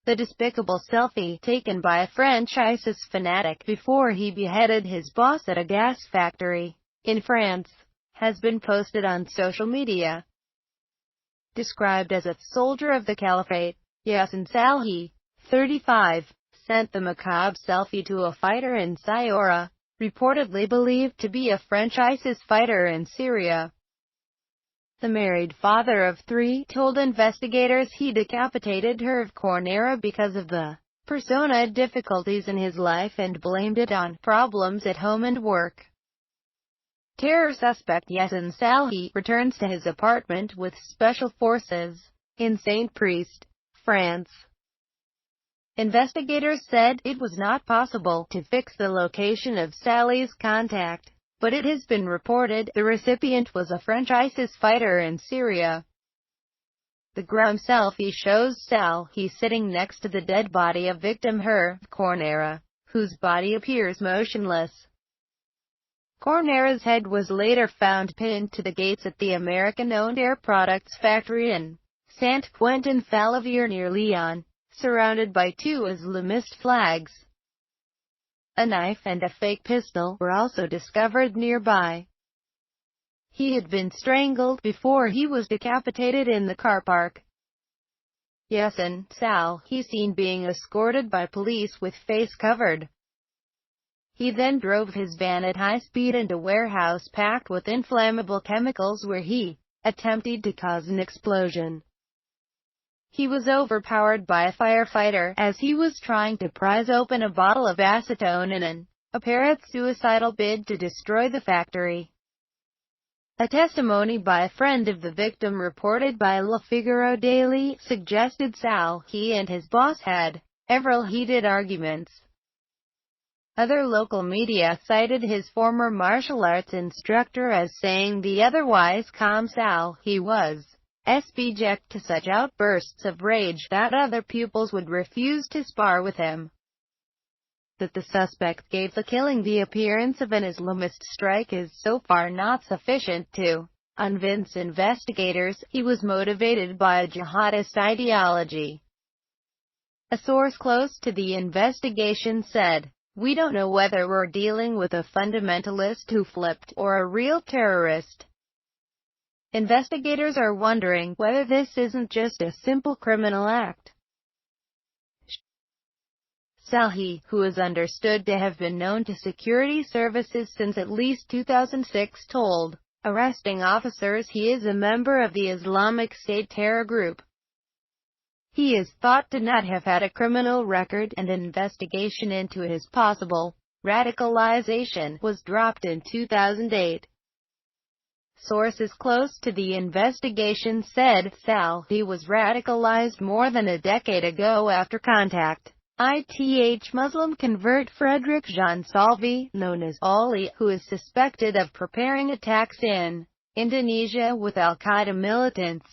The despicable selfie, taken by a French ISIS fanatic before he beheaded his boss at a gas factory in France, has been posted on social media. Described as a soldier of the caliphate, Yassin Salhi, 35, sent the macabre selfie to a fighter in Sayora, reportedly believed to be a French ISIS fighter in Syria. The married father of 3 told investigators he decapitated her of Cornera because of the personal difficulties in his life and blamed it on problems at home and work. Terror suspect Yassin Salhi returns to his apartment with special forces in Saint-Priest, France. Investigators said it was not possible to fix the location of Sally's contact, but it has been reported the recipient was a French ISIS fighter in Syria. The grim selfie shows Salhi sitting next to the dead body of victim Her Cornera, whose body appears motionless. Cornera's head was later found pinned to the gates at the American-owned Air Products factory in Saint-Quentin-Falavier near Lyon, surrounded by 2 Islamist flags. A knife and a fake pistol were also discovered nearby. He had been strangled before he was decapitated in the car park. Yassin Salhi seen being escorted by police with face covered. He then drove his van at high speed into a warehouse packed with inflammable chemicals where he attempted to cause an explosion. He was overpowered by a firefighter as he was trying to prise open a bottle of acetone in an apparent suicidal bid to destroy the factory. A testimony by a friend of the victim reported by Le Figaro Daily suggested Salhi and his boss had several heated arguments. Other local media cited his former martial arts instructor as saying the otherwise calm Salhi was subject to such outbursts of rage that other pupils would refuse to spar with him. That the suspect gave the killing the appearance of an Islamist strike is so far not sufficient to convince investigators he was motivated by a jihadist ideology. A source close to the investigation said, "We don't know whether we're dealing with a fundamentalist who flipped or a real terrorist. Investigators are wondering whether this isn't just a simple criminal act." Salhi, who is understood to have been known to security services since at least 2006, told arresting officers he is a member of the Islamic State terror group. He is thought to not have had a criminal record, and an investigation into his possible radicalization was dropped in 2008. Sources close to the investigation said Salhi was radicalized more than a decade ago after contact ITH Muslim convert Frederick Jean Salvi, known as Ali, who is suspected of preparing attacks in Indonesia with al-Qaeda militants.